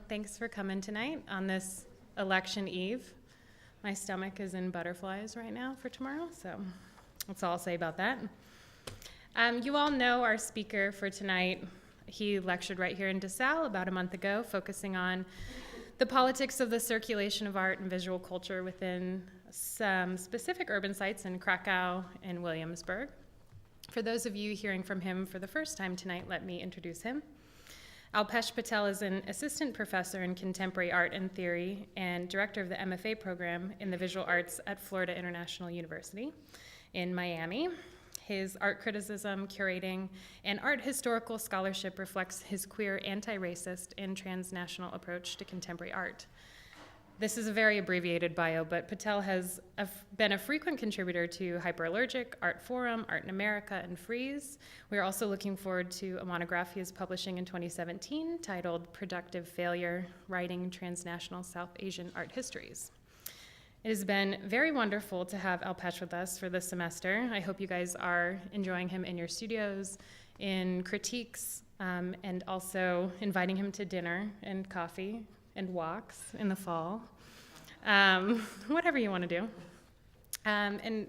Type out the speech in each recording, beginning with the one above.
Thanks for coming tonight on this election eve. My stomach is in butterflies right now for tomorrow, so that's all I'll say about that. You all know our speaker for tonight. He lectured right here in deSalle about a month ago, focusing on the politics of the circulation of art and visual culture within some specific urban sites in Krakow and Williamsburg. For those of you hearing from him for the first time tonight, let me introduce him. Alpesh Patel is an assistant professor in contemporary art and theory and director of the MFA program in the visual arts at Florida International University in Miami. His art criticism, curating, and art historical scholarship reflects his queer, anti-racist, and transnational approach to contemporary art. This is a very abbreviated bio, but Patel has been a frequent contributor to Hyperallergic, Art Forum, Art in America, and Frieze. We are also looking forward to a monograph he is publishing in 2017 titled Productive Failure, Writing Transnational South Asian Art Histories. It has been very wonderful to have Alpesh with us for this semester. I hope you guys are enjoying him in your studios, in critiques, and also inviting him to dinner and coffee and walks in the fall, whatever you want to do. And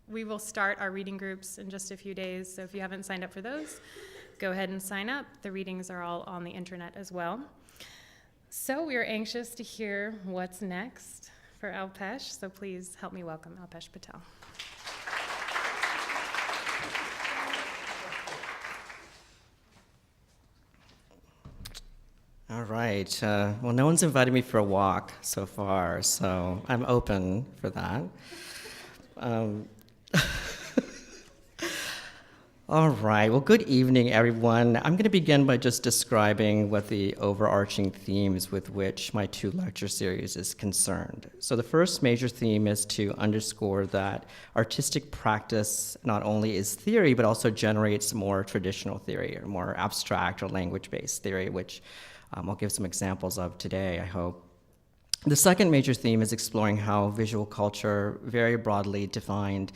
we will start our reading groups in just a few days, so if you haven't signed up for those, go ahead and sign up. The readings are all on the internet as well. So we are anxious to hear what's next for Alpesh, so please help me welcome Alpesh Patel. All right. Well, no one's invited me for a walk so far, so I'm open for that. All right. Well, good evening, everyone. I'm going to begin by just describing what the overarching themes with which my two lecture series is concerned. So the first major theme is to underscore that artistic practice not only is theory, but also generates more traditional theory or more abstract or language-based theory, which I'll give some examples of today, I hope. The second major theme is exploring how visual culture, very broadly defined,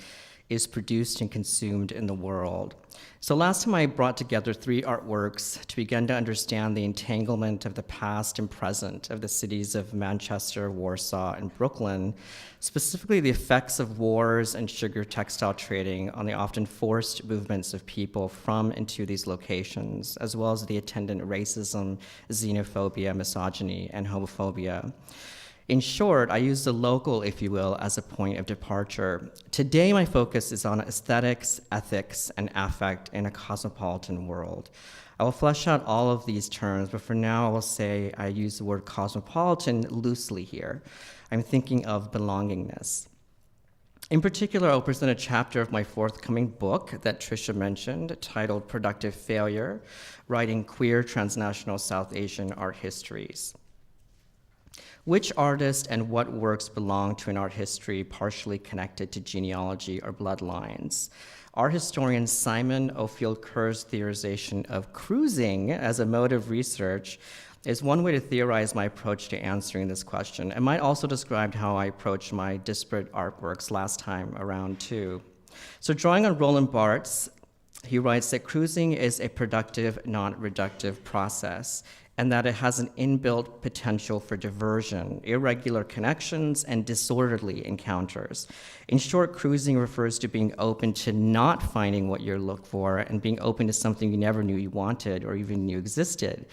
is produced and consumed in the world. So last time I brought together three artworks to begin to understand the entanglement of the past and present of the cities of Manchester, Warsaw, and Brooklyn, specifically the effects of wars and sugar textile trading on the often forced movements of people from and to these locations, as well as the attendant racism, xenophobia, misogyny, and homophobia. In short, I use the local, if you will, as a point of departure. Today, my focus is on aesthetics, ethics, and affect in a cosmopolitan world. I will flesh out all of these terms, but for now, I will say I use the word cosmopolitan loosely here. I'm thinking of belongingness. In particular, I'll present a chapter of my forthcoming book that Tricia mentioned, titled Productive Failure, Writing Queer Transnational South Asian Art Histories. Which artist and what works belong to an art history partially connected to genealogy or bloodlines? Art historian Simon Ofield Kerr's theorization of cruising as a mode of research is one way to theorize my approach to answering this question, and might also describe how I approached my disparate artworks last time around too. So drawing on Roland Barthes, he writes that cruising is a productive, non-reductive process, and that it has an inbuilt potential for diversion, irregular connections, and disorderly encounters. In short, cruising refers to being open to not finding what you're looking for and being open to something you never knew you wanted or even knew existed.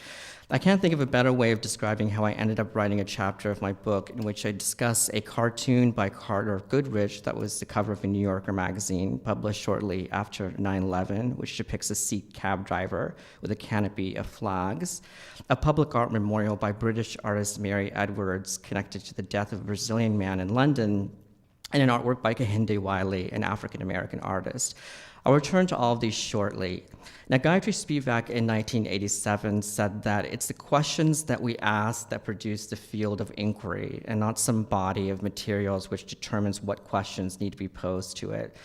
I can't think of a better way of describing how I ended up writing a chapter of my book in which I discuss a cartoon by Carter Goodrich that was the cover of a New Yorker magazine published shortly after 9/11, which depicts a Sikh cab driver with a canopy of flags, a public art memorial by British artist Mary Edwards connected to the death of a Brazilian man in London, and an artwork by Kehinde Wiley, an African-American artist. I'll return to all of these shortly. Now, Gayatri Spivak in 1987 said that it's the questions that we ask that produce the field of inquiry, and not some body of materials which determines what questions need to be posed to it.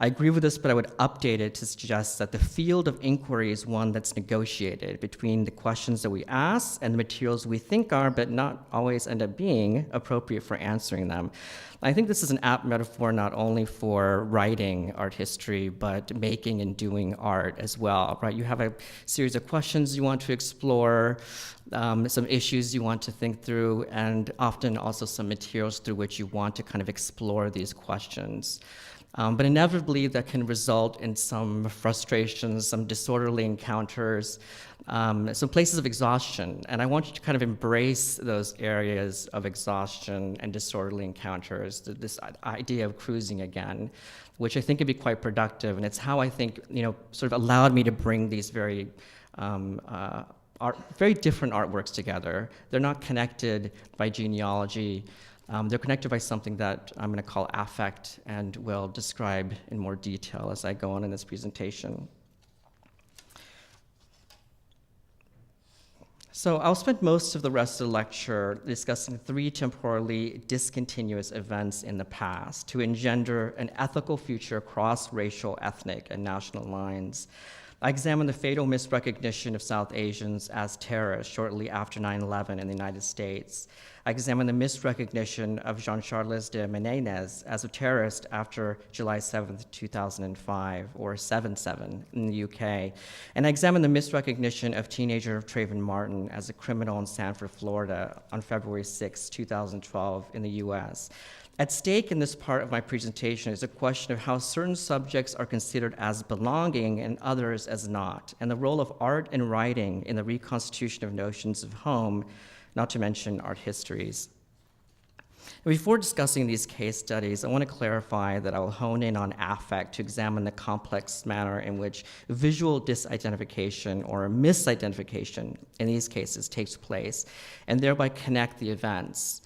I agree with this, but I would update it to suggest that the field of inquiry is one that's negotiated between the questions that we ask and the materials we think are, but not always end up being, appropriate for answering them. I think this is an apt metaphor not only for writing art history, but making and doing art as well, right? You have a series of questions you want to explore, some issues you want to think through, and often also some materials through which you want to kind of explore these questions. But inevitably, that can result in some frustrations, some disorderly encounters, some places of exhaustion. And I want you to kind of embrace those areas of exhaustion and disorderly encounters, this idea of cruising again, which I think can be quite productive. And it's how I think, sort of allowed me to bring these very different artworks together. They're not connected by genealogy. They're connected by something that I'm going to call affect and will describe in more detail as I go on in this presentation. So I'll spend most of the rest of the lecture discussing 3 temporally discontinuous events in the past to engender an ethical future across racial, ethnic, and national lines. I examine the fatal misrecognition of South Asians as terrorists shortly after 9/11 in the United States. I examine the misrecognition of Jean-Charles de Menezes as a terrorist after July 7th, 2005, or 7/7 in the UK. And I examine the misrecognition of teenager Trayvon Martin as a criminal in Sanford, Florida on February 6, 2012 in the US. At stake in this part of my presentation is a question of how certain subjects are considered as belonging and others as not, and the role of art and writing in the reconstitution of notions of home, not to mention art histories. Before discussing these case studies, I want to clarify that I will hone in on affect to examine the complex manner in which visual disidentification or misidentification in these cases takes place, and thereby connect the events.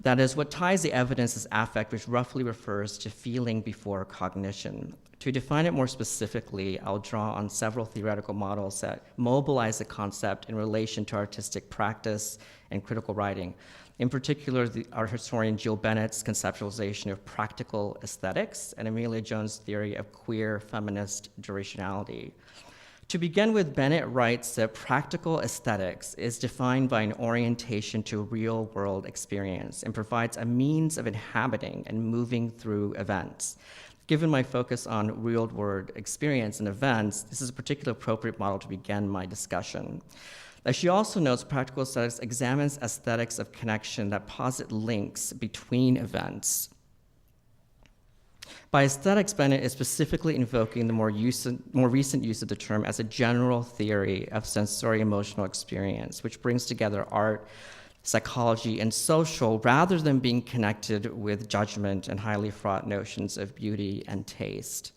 That is, what ties the evidence as affect, which roughly refers to feeling before cognition. To define it more specifically, I'll draw on several theoretical models that mobilize the concept in relation to artistic practice and critical writing. In particular, art historian Jill Bennett's conceptualization of practical aesthetics and Amelia Jones' theory of queer feminist durationality. To begin with, Bennett writes that practical aesthetics is defined by an orientation to a real-world experience and provides a means of inhabiting and moving through events. Given my focus on real-world experience and events, this is a particularly appropriate model to begin my discussion. As she also notes, practical aesthetics examines aesthetics of connection that posit links between events. By aesthetics, Bennett is specifically invoking the more recent use of the term as a general theory of sensory-emotional experience, which brings together art, psychology, and social, rather than being connected with judgment and highly fraught notions of beauty and taste.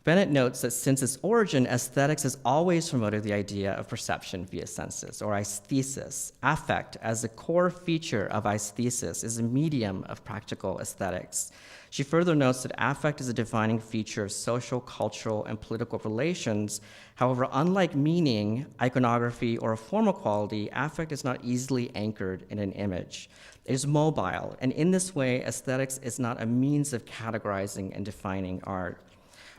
Bennett notes that since its origin, aesthetics has always promoted the idea of perception via senses, or aesthesis. Affect, as a core feature of aesthesis, is a medium of practical aesthetics. She further notes that affect is a defining feature of social, cultural, and political relations. However, unlike meaning, iconography, or a formal quality, affect is not easily anchored in an image. It is mobile, and in this way, aesthetics is not a means of categorizing and defining art.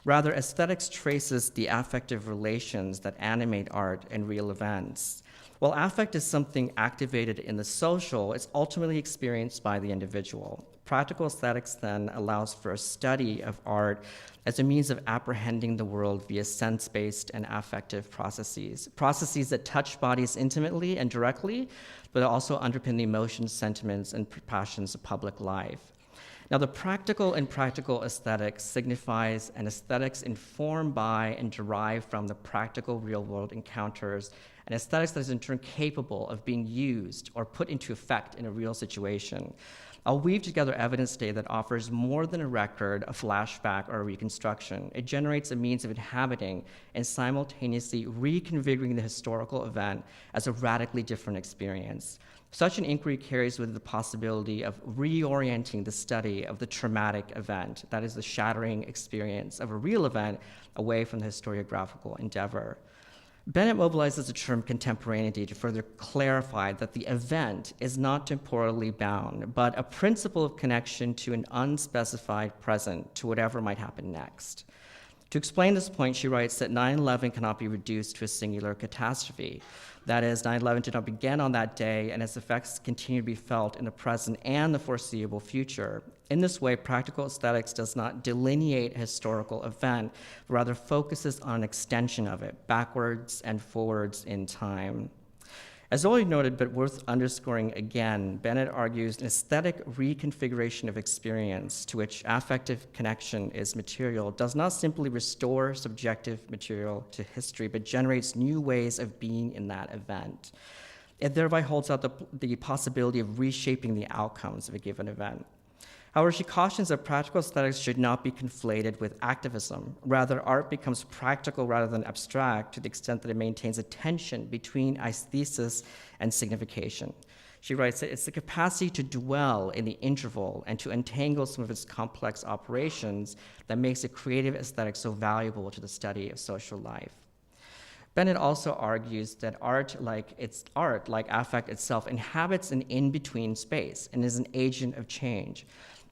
Rather, aesthetics traces the affective relations that animate art and real events. While affect is something activated in the social, it's ultimately experienced by the individual. Practical aesthetics then allows for a study of art as a means of apprehending the world via sense-based and affective processes that touch bodies intimately and directly, but also underpin the emotions, sentiments, and passions of public life. Now, the practical and practical aesthetics signifies an aesthetics informed by and derived from the practical real-world encounters, an aesthetics that is in turn capable of being used or put into effect in a real situation. I'll weave together evidence today that offers more than a record, a flashback, or a reconstruction. It generates a means of inhabiting and simultaneously reconfiguring the historical event as a radically different experience. Such an inquiry carries with it the possibility of reorienting the study of the traumatic event, that is, the shattering experience of a real event, away from the historiographical endeavor. Bennett mobilizes the term contemporaneity to further clarify that the event is not temporally bound, but a principle of connection to an unspecified present, to whatever might happen next. To explain this point, she writes that 9/11 cannot be reduced to a singular catastrophe. That is, 9/11 did not begin on that day, and its effects continue to be felt in the present and the foreseeable future. In this way, practical aesthetics does not delineate a historical event, but rather focuses on an extension of it, backwards and forwards in time. As already noted, but worth underscoring again, Bennett argues an aesthetic reconfiguration of experience to which affective connection is material does not simply restore subjective material to history, but generates new ways of being in that event. It thereby holds out the possibility of reshaping the outcomes of a given event. However, she cautions that practical aesthetics should not be conflated with activism. Rather, art becomes practical rather than abstract to the extent that it maintains a tension between aesthesis and signification. She writes that it's the capacity to dwell in the interval and to untangle some of its complex operations that makes a creative aesthetic so valuable to the study of social life. Bennett also argues that art, like affect itself, inhabits an in-between space and is an agent of change.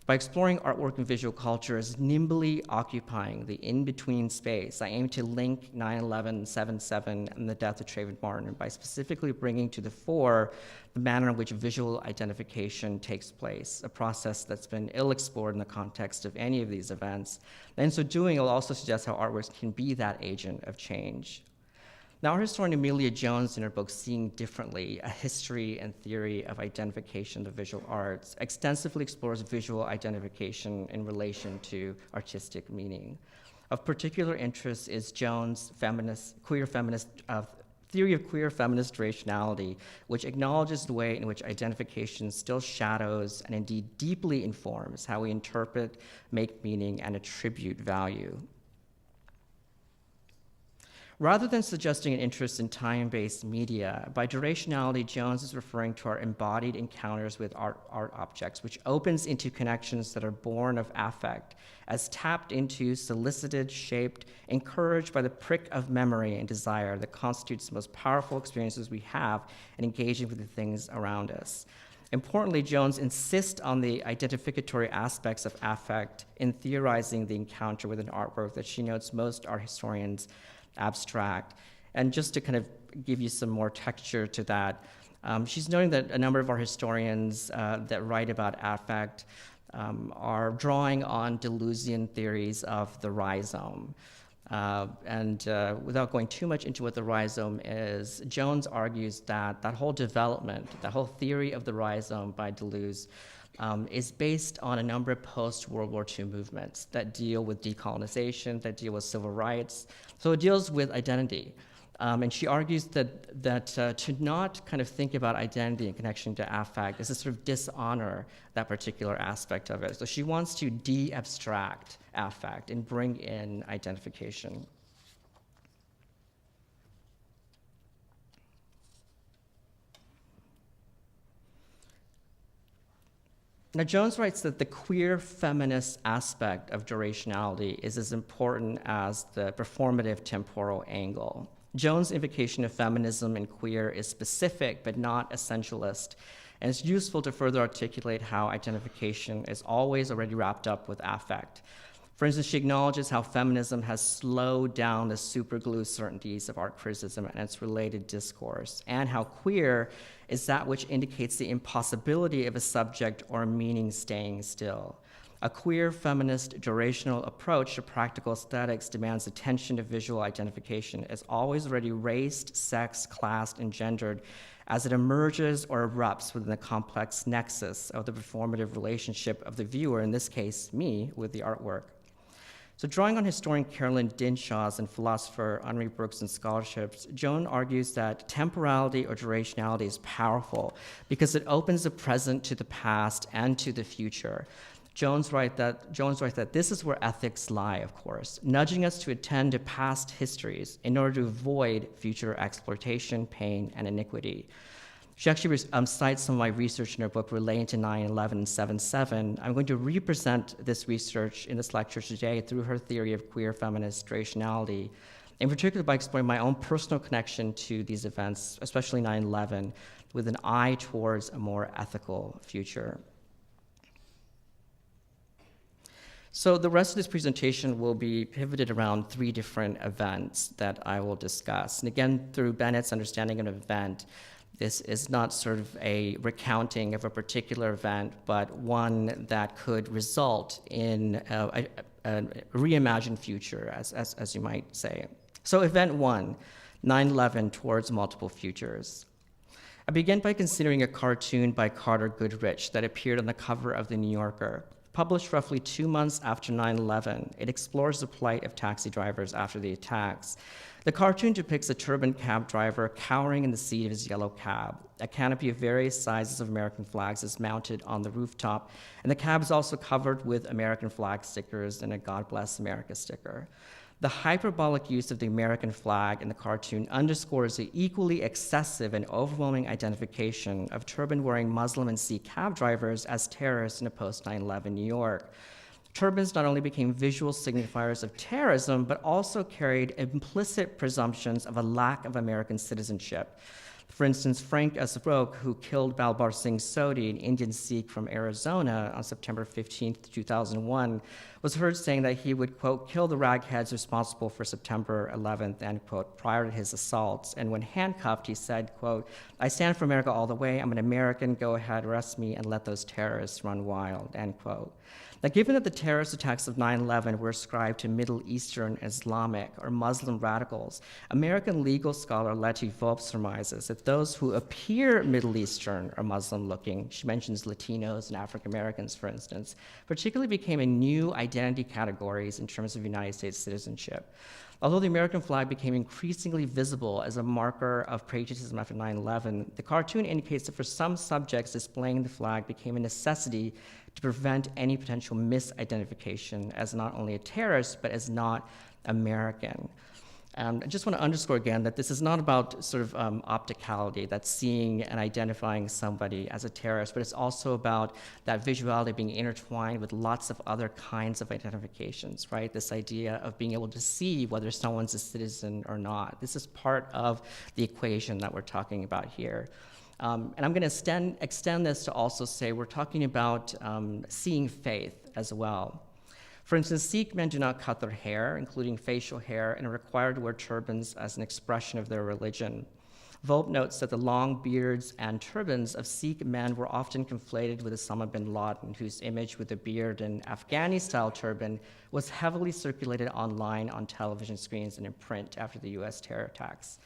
By exploring artwork and visual culture as nimbly occupying the in-between space, I aim to link 9/11, 7/7, and the death of Trayvon Martin by specifically bringing to the fore the manner in which visual identification takes place, a process that's been ill-explored in the context of any of these events. And in so doing, I'll also suggest how artworks can be that agent of change. Now, our historian Amelia Jones, in her book Seeing Differently, A History and Theory of Identification of Visual Arts, extensively explores visual identification in relation to artistic meaning. Of particular interest is Jones' theory of queer feminist rationality, which acknowledges the way in which identification still shadows and indeed deeply informs how we interpret, make meaning, and attribute value. Rather than suggesting an interest in time-based media, by durationality, Jones is referring to our embodied encounters with art objects, which opens into connections that are born of affect, as tapped into, solicited, shaped, encouraged by the prick of memory and desire that constitutes the most powerful experiences we have in engaging with the things around us. Importantly, Jones insists on the identificatory aspects of affect in theorizing the encounter with an artwork that she notes most art historians abstract. And just to kind of give you some more texture to that, she's noting that a number of our historians that write about affect are drawing on Deleuzian theories of the rhizome. Without going too much into what the rhizome is, Jones argues that that whole development, that whole theory of the rhizome by Deleuze, is based on a number of post-World War II movements that deal with decolonization, that deal with civil rights. So it deals with identity. And she argues that to not kind of think about identity in connection to affect is to sort of dishonor that particular aspect of it. So she wants to de-abstract affect and bring in identification. Now, Jones writes that the queer feminist aspect of durationality is as important as the performative temporal angle. Jones' invocation of feminism and queer is specific but not essentialist, and it's useful to further articulate how identification is always already wrapped up with affect. For instance, she acknowledges how feminism has slowed down the superglue certainties of art criticism and its related discourse, and how queer is that which indicates the impossibility of a subject or a meaning staying still. A queer feminist durational approach to practical aesthetics demands attention to visual identification as always already raced, sexed, classed, and gendered as it emerges or erupts within the complex nexus of the performative relationship of the viewer, in this case, me, with the artwork. So drawing on historian Carolyn Dinshaw's and philosopher Henri Bergson's scholarships, Jones argues that temporality or durationality is powerful because it opens the present to the past and to the future. Jones writes that this is where ethics lie, of course, nudging us to attend to past histories in order to avoid future exploitation, pain, and iniquity. She actually cites some of my research in her book relating to 9/11 and 7/7. I'm going to represent this research in this lecture today through her theory of queer feminist rationality. in particular by exploring my own personal connection to these events, especially 9/11, with an eye towards a more ethical future. So the rest of this presentation will be pivoted around 3 different events that I will discuss. And again, through Bennett's understanding of an event, this is not sort of a recounting of a particular event, but one that could result in a reimagined future, as you might say. So event 1, 9/11 Towards Multiple Futures. I begin by considering a cartoon by Carter Goodrich that appeared on the cover of The New Yorker. Published roughly 2 months after 9/11, it explores the plight of taxi drivers after the attacks. The cartoon depicts a turbaned cab driver cowering in the seat of his yellow cab. A canopy of various sizes of American flags is mounted on the rooftop, and the cab is also covered with American flag stickers and a God Bless America sticker. The hyperbolic use of the American flag in the cartoon underscores the equally excessive and overwhelming identification of turban-wearing Muslim and Sikh cab drivers as terrorists in a post-9/11 New York. Turbans not only became visual signifiers of terrorism, but also carried implicit presumptions of a lack of American citizenship. For instance, Frank Asrok, who killed Balbar Singh Sodhi, an Indian Sikh from Arizona, on September 15, 2001, was heard saying that he would, quote, kill the ragheads responsible for September 11th, end quote, prior to his assaults. And when handcuffed, he said, quote, I stand for America all the way. I'm an American. Go ahead, arrest me, and let those terrorists run wild, end quote. Now, given that the terrorist attacks of 9/11 were ascribed to Middle Eastern, Islamic, or Muslim radicals, American legal scholar Letty Volpe surmises that those who appear Middle Eastern or Muslim-looking, she mentions Latinos and African Americans, for instance, particularly became a new identity categories in terms of United States citizenship. Although the American flag became increasingly visible as a marker of patriotism after 9/11, the cartoon indicates that for some subjects, displaying the flag became a necessity to prevent any potential misidentification as not only a terrorist, but as not American. I just want to underscore again that this is not about sort of opticality, that's seeing and identifying somebody as a terrorist, but it's also about that visuality being intertwined with lots of other kinds of identifications, right? This idea of being able to see whether someone's a citizen or not. This is part of the equation that we're talking about here. And I'm going to extend this to also say we're talking about seeing faith as well. For instance, Sikh men do not cut their hair, including facial hair, and are required to wear turbans as an expression of their religion. Volpe notes that the long beards and turbans of Sikh men were often conflated with Osama bin Laden, whose image with a beard and Afghani-style turban was heavily circulated online on television screens and in print after the US terror attacks.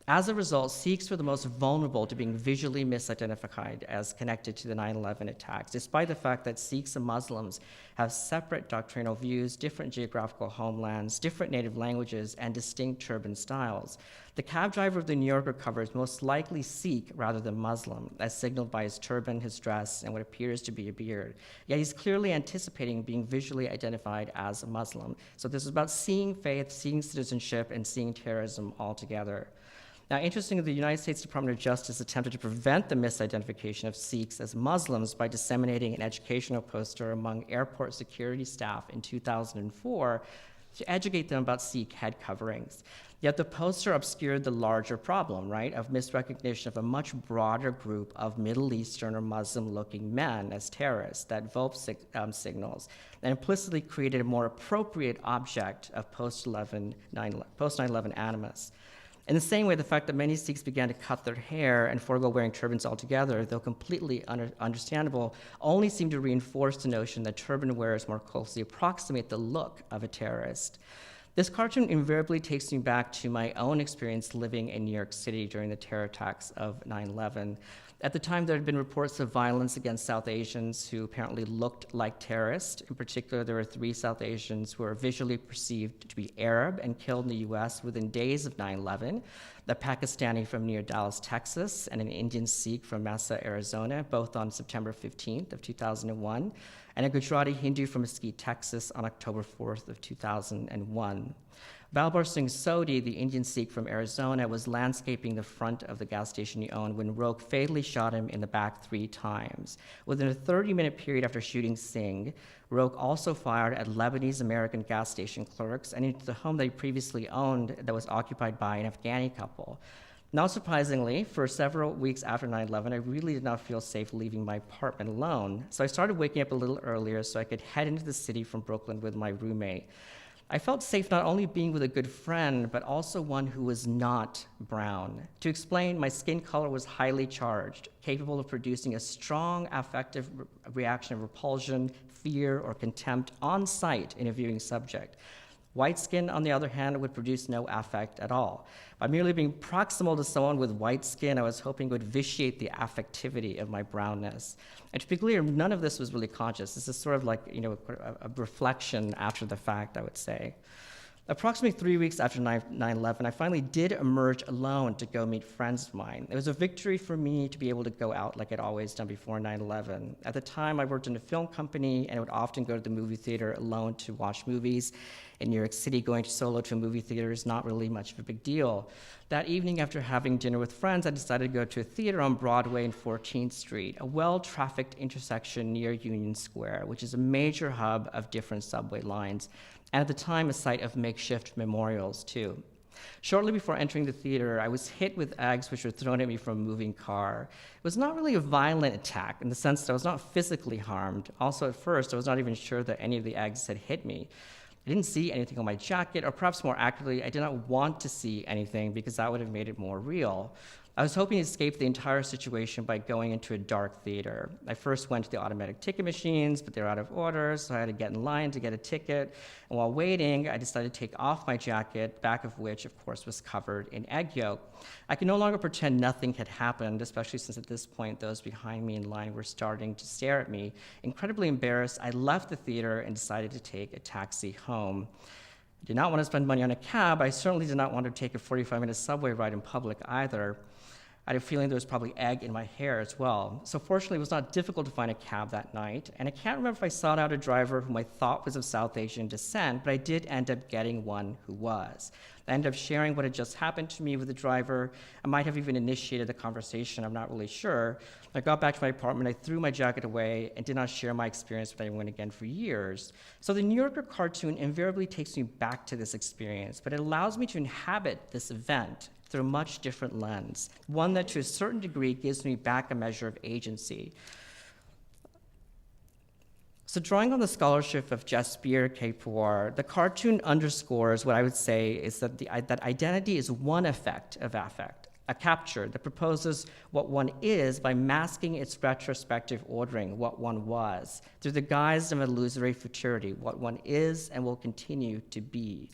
As a result, Sikhs were the most vulnerable to being visually misidentified as connected to the 9/11 attacks, despite the fact that Sikhs and Muslims have separate doctrinal views, different geographical homelands, different native languages, and distinct turban styles. The cab driver of the New Yorker cover is most likely Sikh rather than Muslim, as signaled by his turban, his dress, and what appears to be a beard. Yet he's clearly anticipating being visually identified as a Muslim. So this is about seeing faith, seeing citizenship, and seeing terrorism all together. Now, interestingly, the United States Department of Justice attempted to prevent the misidentification of Sikhs as Muslims by disseminating an educational poster among airport security staff in 2004 to educate them about Sikh head coverings. Yet the poster obscured the larger problem, right, of misrecognition of a much broader group of Middle Eastern or Muslim-looking men as terrorists that Volpe signals, and implicitly created a more appropriate object of post-9/11 animus. In the same way, the fact that many Sikhs began to cut their hair and forego wearing turbans altogether, though completely understandable, only seemed to reinforce the notion that turban wearers more closely approximate the look of a terrorist. This cartoon invariably takes me back to my own experience living in New York City during the terror attacks of 9/11. At the time, there had been reports of violence against South Asians who apparently looked like terrorists. In particular, there were 3 South Asians who were visually perceived to be Arab and killed in the US within days of 9/11, a Pakistani from near Dallas, Texas, and an Indian Sikh from Mesa, Arizona, both on September 15th of 2001, and a Gujarati Hindu from Mesquite, Texas, on October 4th of 2001. Balbar Singh Sodhi, the Indian Sikh from Arizona, was landscaping the front of the gas station he owned when Roque fatally shot him in the back 3 times. Within a 30-minute period after shooting Singh, Roque also fired at Lebanese-American gas station clerks and into the home that he previously owned that was occupied by an Afghani couple. Not surprisingly, for several weeks after 9/11, I really did not feel safe leaving my apartment alone, so I started waking up a little earlier so I could head into the city from Brooklyn with my roommate. I felt safe not only being with a good friend, but also one who was not brown. To explain, my skin color was highly charged, capable of producing a strong affective reaction of repulsion, fear, or contempt on sight in a viewing subject. White skin, on the other hand, would produce no affect at all. By merely being proximal to someone with white skin, I was hoping it would vitiate the affectivity of my brownness. And to be clear, none of this was really conscious. This is sort of like, a reflection after the fact, I would say. Approximately 3 weeks after 9/11, I finally did emerge alone to go meet friends of mine. It was a victory for me to be able to go out like I'd always done before 9/11. At the time, I worked in a film company, and I would often go to the movie theater alone to watch movies. In New York City, going solo to a movie theater is not really much of a big deal. That evening, after having dinner with friends, I decided to go to a theater on Broadway and 14th Street, a well-trafficked intersection near Union Square, which is a major hub of different subway lines, and at the time, a site of makeshift memorials, too. Shortly before entering the theater, I was hit with eggs which were thrown at me from a moving car. It was not really a violent attack in the sense that I was not physically harmed. Also, at first, I was not even sure that any of the eggs had hit me. I didn't see anything on my jacket, or perhaps more accurately, I did not want to see anything because that would have made it more real. I was hoping to escape the entire situation by going into a dark theater. I first went to the automatic ticket machines, but they're out of order, so I had to get in line to get a ticket. And while waiting, I decided to take off my jacket, back of which, of course, was covered in egg yolk. I could no longer pretend nothing had happened, especially since at this point, those behind me in line were starting to stare at me. Incredibly embarrassed, I left the theater and decided to take a taxi home. I did not want to spend money on a cab. I certainly did not want to take a 45-minute subway ride in public either. I had a feeling there was probably egg in my hair as well. So fortunately, it was not difficult to find a cab that night. And I can't remember if I sought out a driver whom I thought was of South Asian descent, but I did end up getting one who was. I ended up sharing what had just happened to me with the driver. I might have even initiated the conversation, I'm not really sure. When I got back to my apartment, I threw my jacket away and did not share my experience with anyone again for years. So the New Yorker cartoon invariably takes me back to this experience, but it allows me to inhabit this event through a much different lens, one that to a certain degree gives me back a measure of agency. So drawing on the scholarship of Jasbir K. Pawar, the cartoon underscores what I would say is that that identity is one effect of affect, a capture that proposes what one is by masking its retrospective ordering, what one was, through the guise of illusory futurity, what one is and will continue to be.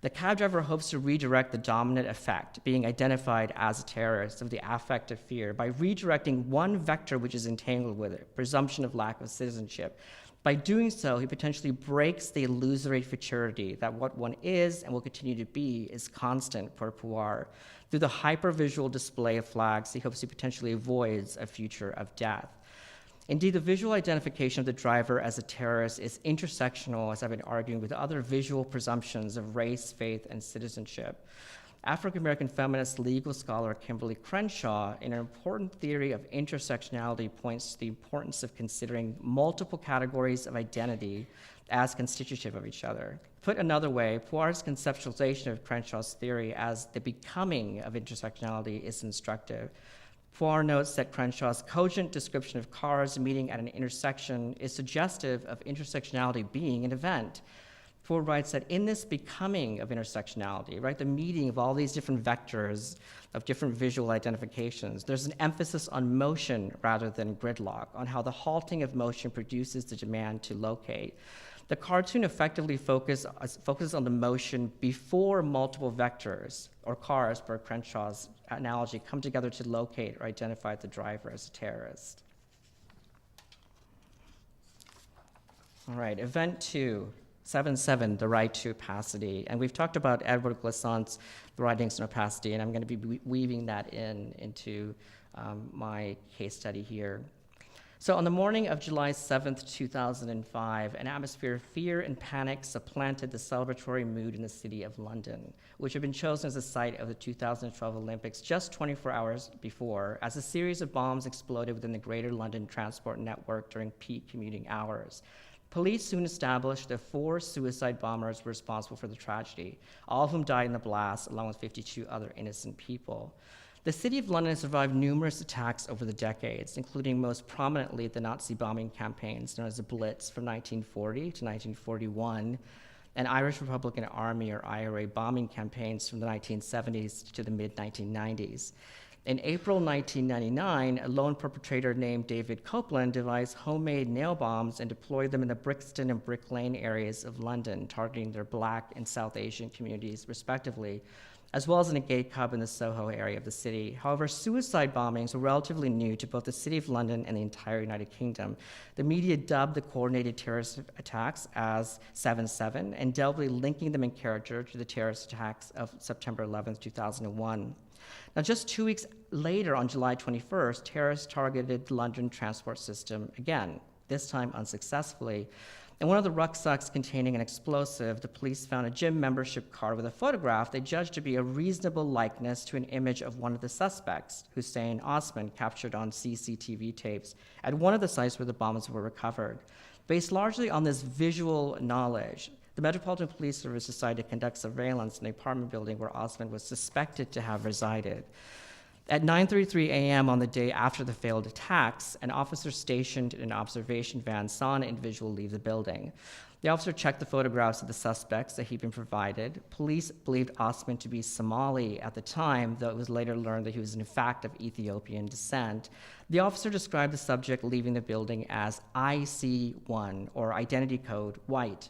The cab driver hopes to redirect the dominant effect, being identified as a terrorist, of the affect of fear, by redirecting one vector which is entangled with it, presumption of lack of citizenship. By doing so, he potentially breaks the illusory futurity that what one is and will continue to be is constant for Pawar. Through the hypervisual display of flags, he hopes he potentially avoids a future of death. Indeed, the visual identification of the driver as a terrorist is intersectional, as I've been arguing, with other visual presumptions of race, faith, and citizenship. African-American feminist legal scholar Kimberly Crenshaw, in an important theory of intersectionality, points to the importance of considering multiple categories of identity as constitutive of each other. Put another way, Pawar's conceptualization of Crenshaw's theory as the becoming of intersectionality is instructive. Pawar notes that Crenshaw's cogent description of cars meeting at an intersection is suggestive of intersectionality being an event. Pawar writes that in this becoming of intersectionality, right, the meeting of all these different vectors of different visual identifications, there's an emphasis on motion rather than gridlock, on how the halting of motion produces the demand to locate. The cartoon effectively focuses on the motion before multiple vectors, or cars, per Crenshaw's analogy, come together to locate or identify the driver as a terrorist. All right, event 2. 7-7, the right to opacity. And we've talked about Edward Glissant's writings on opacity, and I'm going to be weaving that into my case study here. So on the morning of July 7th, 2005, an atmosphere of fear and panic supplanted the celebratory mood in the city of London, which had been chosen as the site of the 2012 Olympics just 24 hours before, as a series of bombs exploded within the Greater London Transport Network during peak commuting hours. Police soon established that 4 suicide bombers were responsible for the tragedy, all of whom died in the blast, along with 52 other innocent people. The city of London has survived numerous attacks over the decades, including most prominently the Nazi bombing campaigns known as the Blitz from 1940 to 1941, and Irish Republican Army or IRA bombing campaigns from the 1970s to the mid-1990s. In April 1999, a lone perpetrator named David Copeland devised homemade nail bombs and deployed them in the Brixton and Brick Lane areas of London, targeting their Black and South Asian communities, respectively, as well as in a gay club in the Soho area of the city. However, suicide bombings were relatively new to both the City of London and the entire United Kingdom. The media dubbed the coordinated terrorist attacks as 7/7 and deliberately linking them in character to the terrorist attacks of September 11th, 2001. Now, just 2 weeks later, on July 21st, terrorists targeted the London transport system again, this time unsuccessfully. In one of the rucksacks containing an explosive, the police found a gym membership card with a photograph they judged to be a reasonable likeness to an image of one of the suspects, Hussein Osman, captured on CCTV tapes at one of the sites where the bombs were recovered. Based largely on this visual knowledge, the Metropolitan Police Service decided to conduct surveillance in the apartment building where Osman was suspected to have resided. At 9:33 a.m. on the day after the failed attacks, an officer stationed in an observation van saw an individual leave the building. The officer checked the photographs of the suspects that he'd been provided. Police believed Osman to be Somali at the time, though it was later learned that he was in fact of Ethiopian descent. The officer described the subject leaving the building as IC1, or identity code white.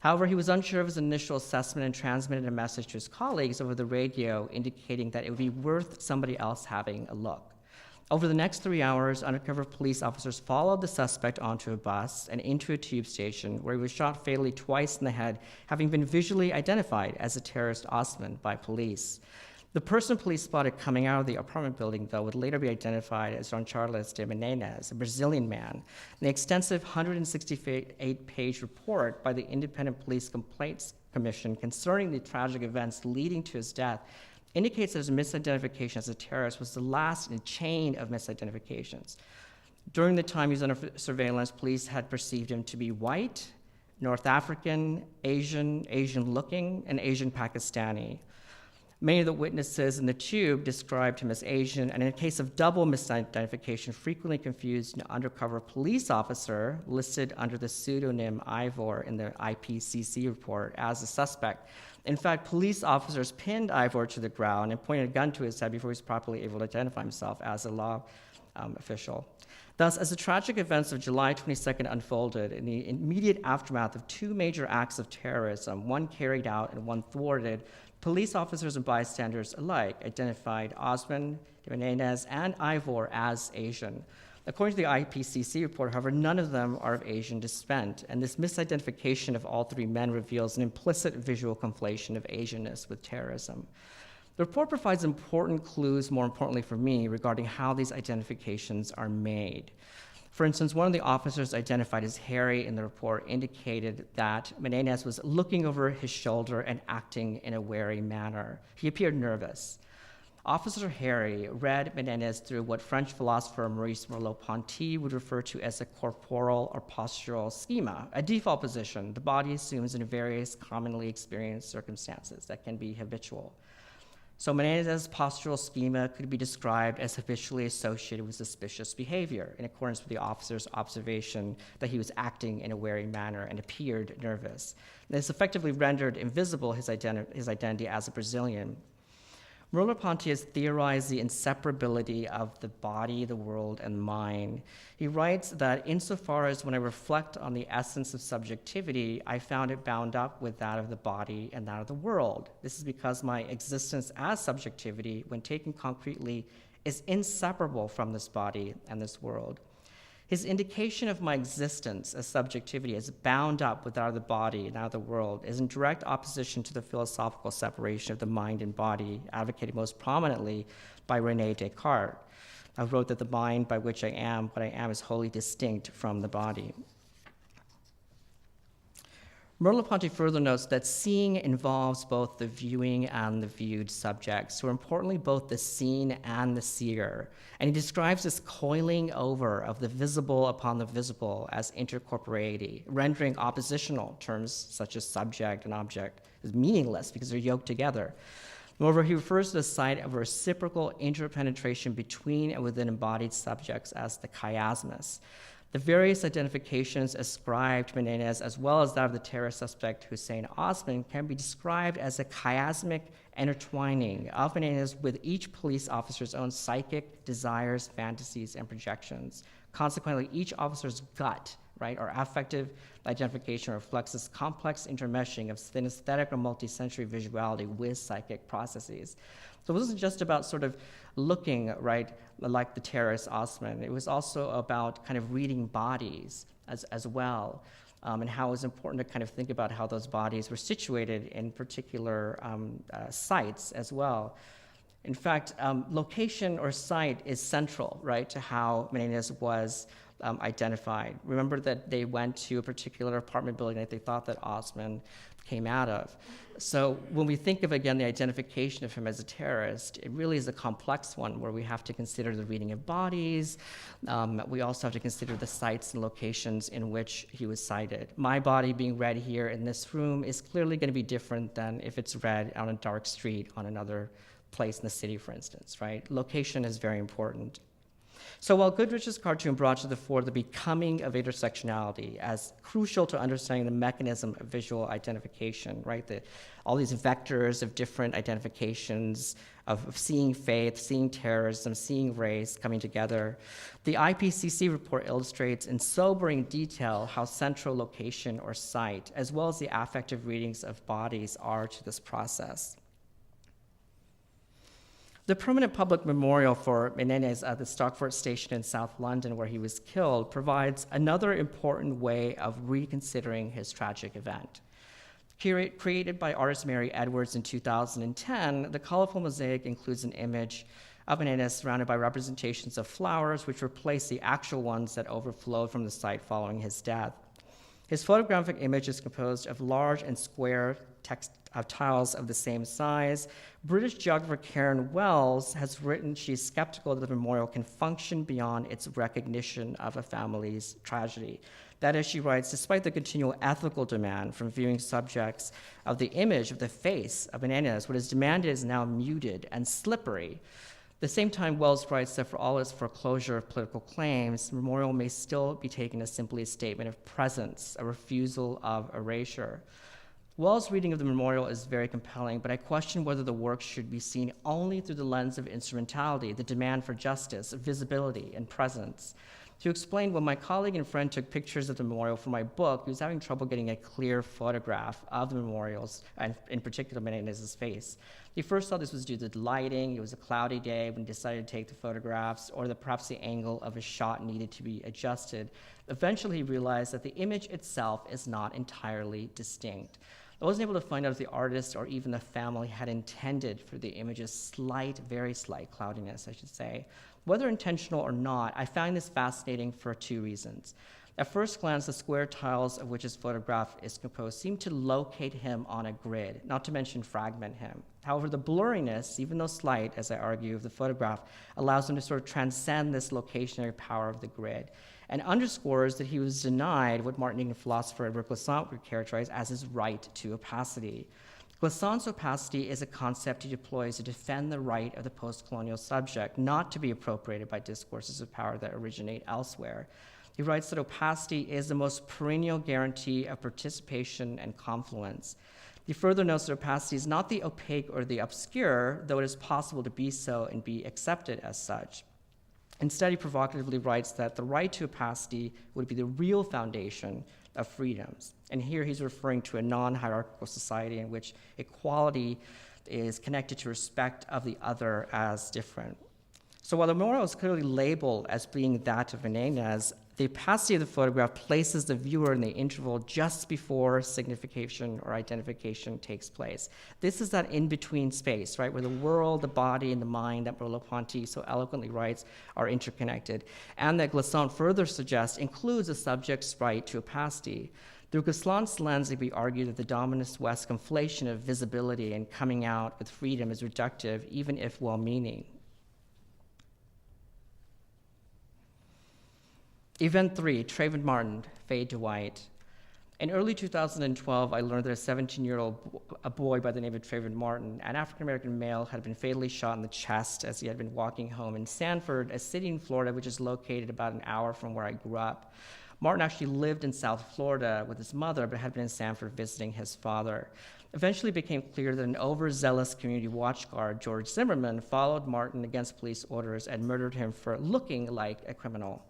However, he was unsure of his initial assessment and transmitted a message to his colleagues over the radio indicating that it would be worth somebody else having a look. Over the next 3 hours, undercover police officers followed the suspect onto a bus and into a tube station where he was shot fatally twice in the head, having been visually identified as the terrorist Osman by police. The person police spotted coming out of the apartment building, though, would later be identified as Jean Charles de Menezes, a Brazilian man. And the extensive 168-page report by the Independent Police Complaints Commission concerning the tragic events leading to his death indicates that his misidentification as a terrorist was the last in a chain of misidentifications. During the time he was under surveillance, police had perceived him to be white, North African, Asian-looking, and Asian Pakistani. Many of the witnesses in the tube described him as Asian, and in a case of double misidentification, frequently confused an undercover police officer listed under the pseudonym Ivor in the IPCC report as the suspect. In fact, police officers pinned Ivor to the ground and pointed a gun to his head before he was properly able to identify himself as a law official. Thus, as the tragic events of July 22nd unfolded, in the immediate aftermath of 2 major acts of terrorism, one carried out and one thwarted, police officers and bystanders alike identified Osman, de Menezes, and Ivor as Asian. According to the IPCC report, however, none of them are of Asian descent, and this misidentification of all 3 men reveals an implicit visual conflation of Asianness with terrorism. The report provides important clues, more importantly for me, regarding how these identifications are made. For instance, one of the officers identified as Harry in the report indicated that Menezes was looking over his shoulder and acting in a wary manner. He appeared nervous. Officer Harry read Menezes through what French philosopher Maurice Merleau-Ponty would refer to as a corporal or postural schema, a default position the body assumes in various commonly experienced circumstances that can be habitual. So Menezes' postural schema could be described as habitually associated with suspicious behavior, in accordance with the officer's observation that he was acting in a wary manner and appeared nervous. This effectively rendered invisible his identity as a Brazilian. Merleau-Ponty has theorized the inseparability of the body, the world, and mind. He writes that insofar as when I reflect on the essence of subjectivity, I found it bound up with that of the body and that of the world. This is because my existence as subjectivity, when taken concretely, is inseparable from this body and this world. His indication of my existence as subjectivity as bound up with that of the body and that of the world is in direct opposition to the philosophical separation of the mind and body advocated most prominently by René Descartes. I wrote that the mind by which I am, what I am, is wholly distinct from the body. Merleau-Ponty further notes that seeing involves both the viewing and the viewed subject, so importantly, both the seen and the seer. And he describes this coiling over of the visible upon the visible as intercorporeity, rendering oppositional terms such as subject and object as meaningless because they're yoked together. Moreover, he refers to the site of reciprocal interpenetration between and within embodied subjects as the chiasmus. The various identifications ascribed to Menendez, as well as that of the terror suspect Hussein Osman, can be described as a chiasmic intertwining of Menendez with each police officer's own psychic desires, fantasies, and projections. Consequently, each officer's gut, right, or affective identification reflects this complex intermeshing of synesthetic or multisensory visuality with psychic processes. So it wasn't just about sort of looking, right, like the terrorist Osman. It was also about kind of reading bodies as well, and how it was important to kind of think about how those bodies were situated in particular sites as well. In fact, location or site is central, right, to how Menendez was identified. Remember that they went to a particular apartment building that they thought that Osman came out of. So when we think of, again, the identification of him as a terrorist, it really is a complex one where we have to consider the reading of bodies. We also have to consider the sites and locations in which he was sighted. My body being read here in this room is clearly going to be different than if it's read on a dark street on another place in the city, for instance, right? Location is very important. So while Goodrich's cartoon brought to the fore the becoming of intersectionality as crucial to understanding the mechanism of visual identification, right? All these vectors of different identifications of seeing faith, seeing terrorism, seeing race coming together, the IPCC report illustrates in sobering detail how central location or site, as well as the affective readings of bodies, are to this process. The permanent public memorial for Menendez at the Stockport station in South London, where he was killed, provides another important way of reconsidering his tragic event. Created by artist Mary Edwards in 2010, the colorful mosaic includes an image of Menendez surrounded by representations of flowers, which replace the actual ones that overflowed from the site following his death. His photographic image is composed of large and square tiles of the same size. British geographer Karen Wells has written she's skeptical that the memorial can function beyond its recognition of a family's tragedy. That is, she writes, despite the continual ethical demand from viewing subjects of the image of the face of Menendez, what is demanded is now muted and slippery. At the same time, Wells writes that for all its foreclosure of political claims, the memorial may still be taken as simply a statement of presence, a refusal of erasure. Wells' reading of the memorial is very compelling, but I question whether the work should be seen only through the lens of instrumentality, the demand for justice, visibility, and presence. To explain, when my colleague and friend took pictures of the memorial for my book, he was having trouble getting a clear photograph of the memorials, and in particular Menendez's face. He first thought this was due to the lighting. It was a cloudy day when he decided to take the photographs, or that perhaps the angle of his shot needed to be adjusted. Eventually, he realized that the image itself is not entirely distinct. I wasn't able to find out if the artist or even the family had intended for the image's slight, very slight cloudiness, I should say. Whether intentional or not, I find this fascinating for two reasons. At first glance, the square tiles of which his photograph is composed seem to locate him on a grid, not to mention fragment him. However, the blurriness, even though slight, as I argue, of the photograph, allows him to sort of transcend this locationary power of the grid, and underscores that he was denied what Martinican philosopher Edward Glissant would characterize as his right to opacity. Glissant's opacity is a concept he deploys to defend the right of the post-colonial subject not to be appropriated by discourses of power that originate elsewhere. He writes that opacity is the most perennial guarantee of participation and confluence. He further notes that opacity is not the opaque or the obscure, though it is possible to be so and be accepted as such. Instead, he provocatively writes that the right to opacity would be the real foundation of freedoms. And here he's referring to a non-hierarchical society in which equality is connected to respect of the other as different. So while the memorial is clearly labeled as being that of Menendez, The opacity of the photograph places the viewer in the interval just before signification or identification takes place. This is that in-between space, right, where the world, the body, and the mind that Merleau-Ponty so eloquently writes are interconnected, and that Glissant further suggests includes a subject's right to opacity. Through Glissant's lens, it would be argued that the dominant West conflation of visibility and coming out with freedom is reductive, even if well-meaning. Event 3, Trayvon Martin, Fade to White. In early 2012, I learned that a 17-year-old boy by the name of Trayvon Martin, an African-American male, had been fatally shot in the chest as he had been walking home in Sanford, a city in Florida which is located about an hour from where I grew up. Martin actually lived in South Florida with his mother, but had been in Sanford visiting his father. Eventually it became clear that an overzealous community watch guard, George Zimmerman, followed Martin against police orders and murdered him for looking like a criminal.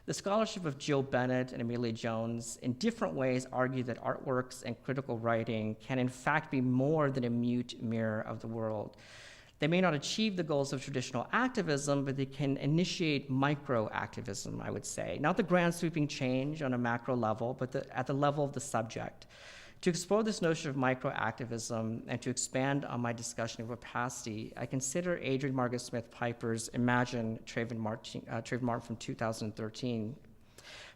The scholarship of Jill Bennett and Amelia Jones in different ways argue that artworks and critical writing can in fact be more than a mute mirror of the world. They may not achieve the goals of traditional activism, but they can initiate micro-activism, I would say. Not the grand sweeping change on a macro level, but at the level of the subject. To explore this notion of micro-activism and to expand on my discussion of opacity, I consider Adrienne Margaret Smith Piper's Imagine Trayvon Martin from 2013.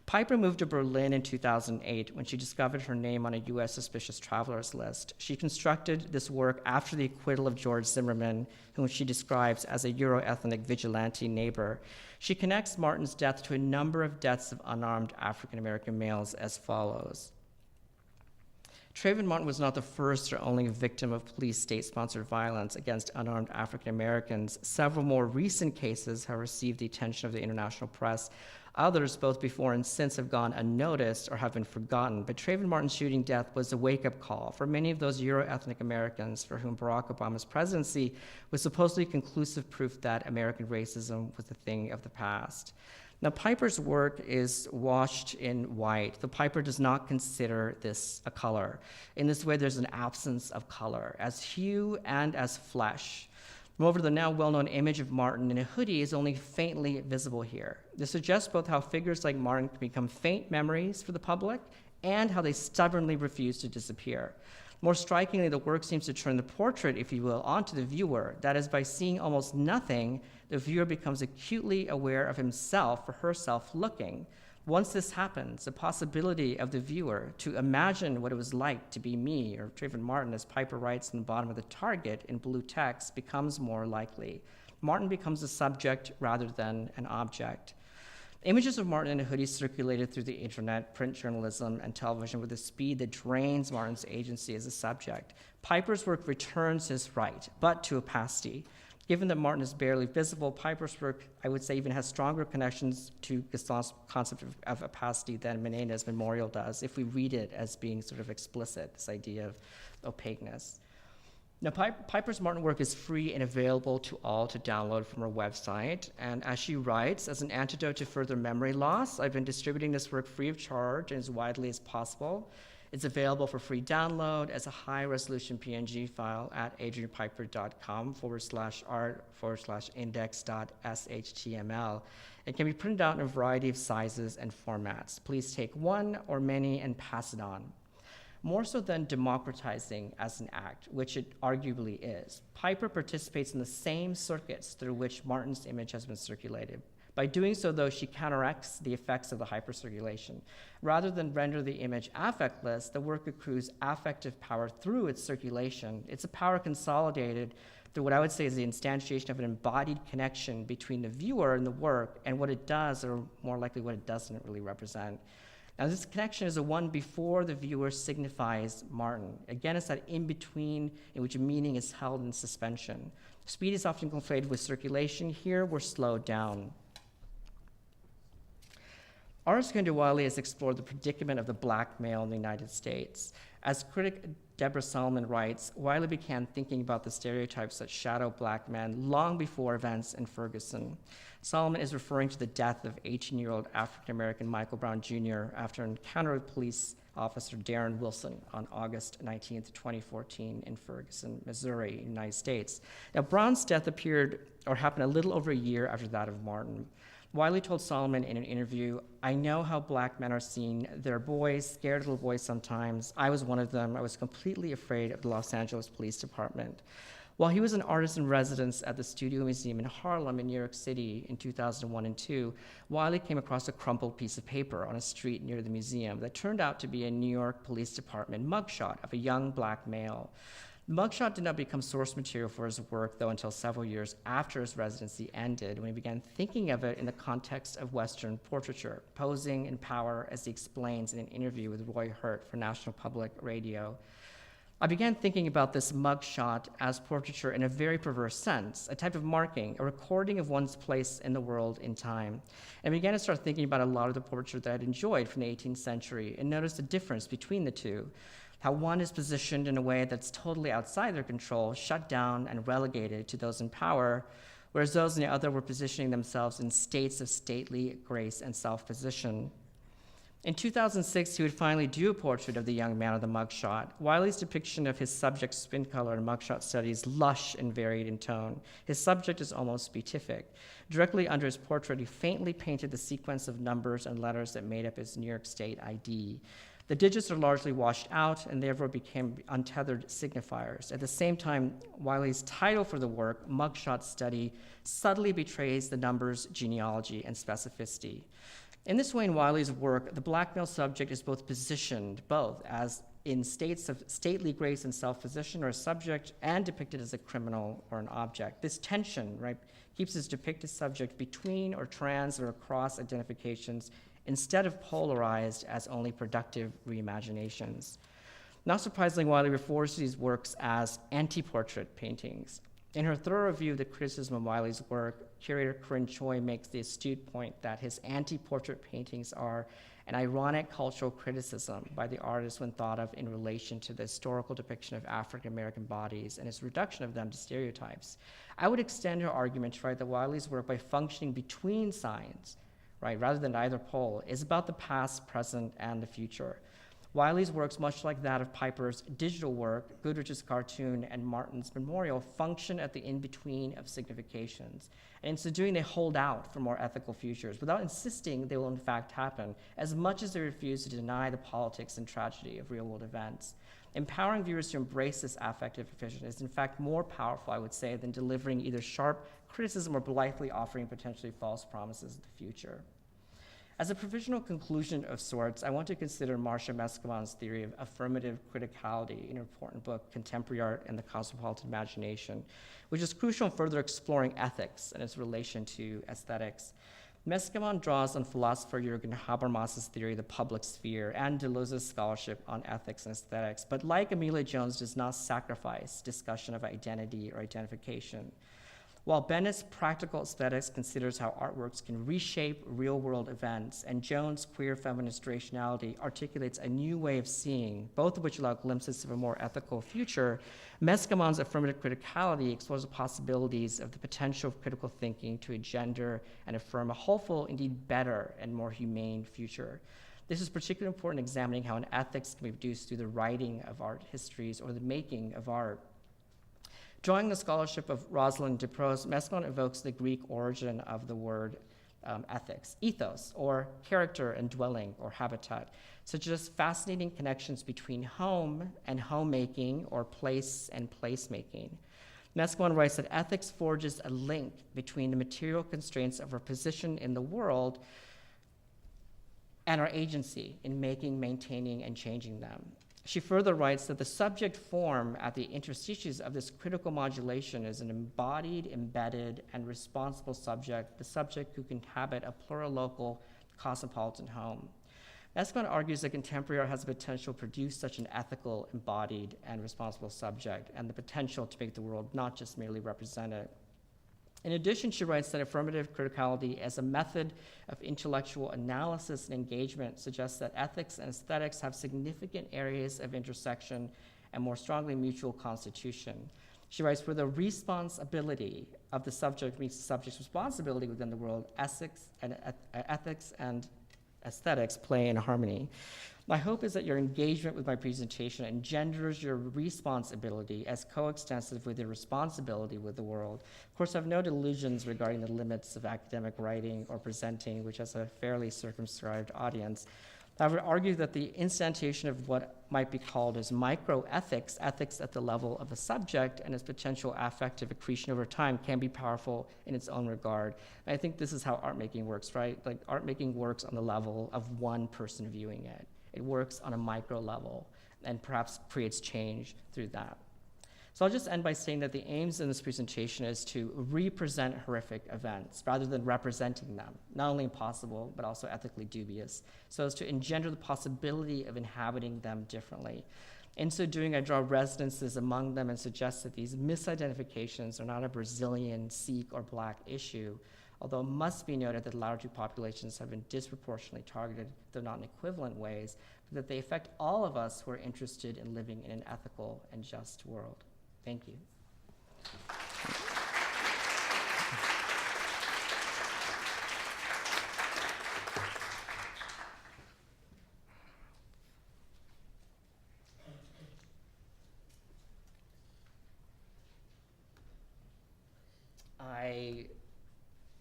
Piper moved to Berlin in 2008 when she discovered her name on a U.S. suspicious travelers list. She constructed this work after the acquittal of George Zimmerman, whom she describes as a Euro-ethnic vigilante neighbor. She connects Martin's death to a number of deaths of unarmed African-American males as follows. Trayvon Martin was not the first or only victim of police state-sponsored violence against unarmed African Americans. Several more recent cases have received the attention of the international press. Others, both before and since, have gone unnoticed or have been forgotten. But Trayvon Martin's shooting death was a wake-up call for many of those Euro-ethnic Americans for whom Barack Obama's presidency was supposedly conclusive proof that American racism was a thing of the past. Now, Piper's work is washed in white. The Piper does not consider this a color. In this way, there's an absence of color, as hue and as flesh. Moreover, the now well-known image of Martin in a hoodie is only faintly visible here. This suggests both how figures like Martin can become faint memories for the public and how they stubbornly refuse to disappear. More strikingly, the work seems to turn the portrait, if you will, onto the viewer. That is, by seeing almost nothing, the viewer becomes acutely aware of himself or herself looking. Once this happens, the possibility of the viewer to imagine what it was like to be me or Trayvon Martin, as Piper writes in the bottom of the target in blue text, becomes more likely. Martin becomes a subject rather than an object. Images of Martin in a hoodie circulated through the internet, print journalism, and television with a speed that drains Martin's agency as a subject. Piper's work returns his right, but to opacity. Given that Martin is barely visible, Piper's work, I would say, even has stronger connections to Glissant's concept of opacity than Menena's Memorial does, if we read it as being sort of explicit, this idea of opaqueness. Now, Piper's Martin work is free and available to all to download from her website. And as she writes, as an antidote to further memory loss, I've been distributing this work free of charge and as widely as possible. It's available for free download as a high-resolution PNG file at adrianpiper.com/art/index.shtml. It can be printed out in a variety of sizes and formats. Please take one or many and pass it on. More so than democratizing as an act, which it arguably is, Piper participates in the same circuits through which Martin's image has been circulated. By doing so, though, she counteracts the effects of the hypercirculation. Rather than render the image affectless, the work accrues affective power through its circulation. It's a power consolidated through what I would say is the instantiation of an embodied connection between the viewer and the work and what it does, or more likely what it doesn't really represent. Now, this connection is the one before the viewer signifies Martin. Again, it's that in-between in which a meaning is held in suspension. Speed is often conflated with circulation. Here, we're slowed down. Artist Kehinde Wiley has explored the predicament of the black male in the United States. As critic Deborah Solomon writes, Wiley began thinking about the stereotypes that shadow black men long before events in Ferguson. Solomon is referring to the death of 18-year-old African-American Michael Brown Jr. after an encounter with police officer Darren Wilson on August 19, 2014 in Ferguson, Missouri, United States. Now, Brown's death happened a little over a year after that of Martin. Wiley told Solomon in an interview, "I know how black men are seen. They're boys, scared little boys sometimes. I was one of them. I was completely afraid of the Los Angeles Police Department." While he was an artist in residence at the Studio Museum in Harlem in New York City in 2001 and 2002, Wiley came across a crumpled piece of paper on a street near the museum that turned out to be a New York Police Department mugshot of a young black male. The mugshot did not become source material for his work, though, until several years after his residency ended, when he began thinking of it in the context of Western portraiture, posing in power, as he explains in an interview with Roy Hurt for National Public Radio. "I began thinking about this mugshot as portraiture in a very perverse sense, a type of marking, a recording of one's place in the world in time. And I began to start thinking about a lot of the portraiture that I'd enjoyed from the 18th century and noticed the difference between the two. How one is positioned in a way that's totally outside their control, shut down and relegated to those in power, whereas those in the other were positioning themselves in states of stately grace and self-position." In 2006, he would finally do a portrait of the young man of the mugshot. Wiley's depiction of his subject's skin color in mugshot study is lush and varied in tone. His subject is almost beatific. Directly under his portrait, he faintly painted the sequence of numbers and letters that made up his New York State ID. The digits are largely washed out and therefore became untethered signifiers. At the same time, Wiley's title for the work, Mugshot Study, subtly betrays the numbers' genealogy and specificity. In this way, in Wiley's work, the black male subject is positioned both as in states of stately grace and self-position, or a subject, and depicted as a criminal or an object. This tension, right, keeps his depicted subject between or trans or across identifications, instead of polarized as only productive reimaginations. Not surprisingly, Wiley refers to these works as anti-portrait paintings. In her thorough review of the criticism of Wiley's work, curator Corinne Choi makes the astute point that his anti-portrait paintings are an ironic cultural criticism by the artist when thought of in relation to the historical depiction of African-American bodies and his reduction of them to stereotypes. I would extend her argument to write that Wiley's work, by functioning between signs, right, rather than either pole, is about the past, present, and the future. Wiley's works, much like that of Piper's digital work, Goodrich's cartoon, and Martin's memorial, function at the in-between of significations. And in so doing, they hold out for more ethical futures without insisting they will in fact happen, as much as they refuse to deny the politics and tragedy of real-world events. Empowering viewers to embrace this affective vision is in fact more powerful, I would say, than delivering either sharp criticism or blithely offering potentially false promises of the future. As a provisional conclusion of sorts, I want to consider Marcia Mescamon's theory of affirmative criticality in her important book, Contemporary Art and the Cosmopolitan Imagination, which is crucial in further exploring ethics and its relation to aesthetics. Mescamon draws on philosopher Jürgen Habermas's theory of the public sphere and Deleuze's scholarship on ethics and aesthetics, but like Amelia Jones, does not sacrifice discussion of identity or identification. While Bennett's practical aesthetics considers how artworks can reshape real-world events, and Jones' queer feminist rationality articulates a new way of seeing, both of which allow glimpses of a more ethical future, Mescamon's affirmative criticality explores the possibilities of the potential of critical thinking to engender and affirm a hopeful, indeed better, and more humane future. This is particularly important in examining how an ethics can be produced through the writing of art histories or the making of art. Drawing the scholarship of Rosalind Dupros, Mescamon evokes the Greek origin of the word ethics, ethos, or character and dwelling, or habitat, such as fascinating connections between home and homemaking, or place and placemaking. Mescamon writes that ethics forges a link between the material constraints of our position in the world and our agency in making, maintaining, and changing them. She further writes that the subject form at the interstices of this critical modulation is an embodied, embedded, and responsible subject, the subject who can inhabit a plurilocal cosmopolitan home. Mescamon argues that contemporary art has the potential to produce such an ethical, embodied, and responsible subject, and the potential to make the world not just merely represent it. In addition, she writes that affirmative criticality as a method of intellectual analysis and engagement suggests that ethics and aesthetics have significant areas of intersection and more strongly mutual constitution. She writes, where the responsibility of the subject meets the subject's responsibility within the world, ethics and aesthetics play in harmony. My hope is that your engagement with my presentation engenders your responsibility as coextensive with your responsibility with the world. Of course, I have no delusions regarding the limits of academic writing or presenting, which has a fairly circumscribed audience. I would argue that the instantiation of what might be called as microethics, ethics at the level of a subject and its potential affective accretion over time, can be powerful in its own regard. And I think this is how art making works, right? Like, art making works on the level of one person viewing it. It works on a micro level and perhaps creates change through that. So I'll just end by saying that the aims in this presentation is to represent horrific events rather than representing them, not only impossible, but also ethically dubious, so as to engender the possibility of inhabiting them differently. In so doing, I draw resonances among them and suggest that these misidentifications are not a Brazilian, Sikh, or Black issue, although it must be noted that larger populations have been disproportionately targeted, though not in equivalent ways, but that they affect all of us who are interested in living in an ethical and just world. Thank you. I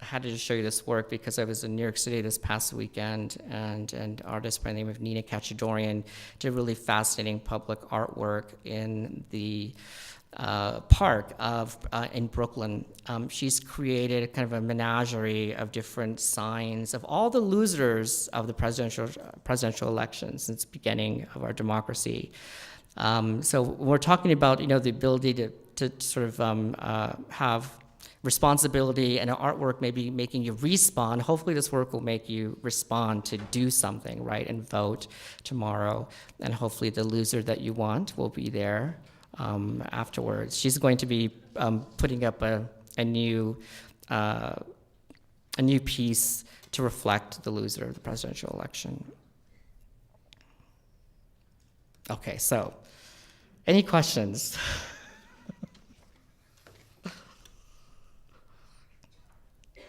had to just show you this work because I was in New York City this past weekend, and an artist by the name of Nina Kachadorian did really fascinating public artwork in the park in Brooklyn. She's created kind of a menagerie of different signs of all the losers of the presidential elections since the beginning of our democracy. So we're talking about, the ability to sort of have responsibility and artwork maybe making you respond. Hopefully this work will make you respond to do something, right, and vote tomorrow. And hopefully the loser that you want will be there afterwards. She's going to be putting up a new piece to reflect the loser of the presidential election. Okay, so any questions?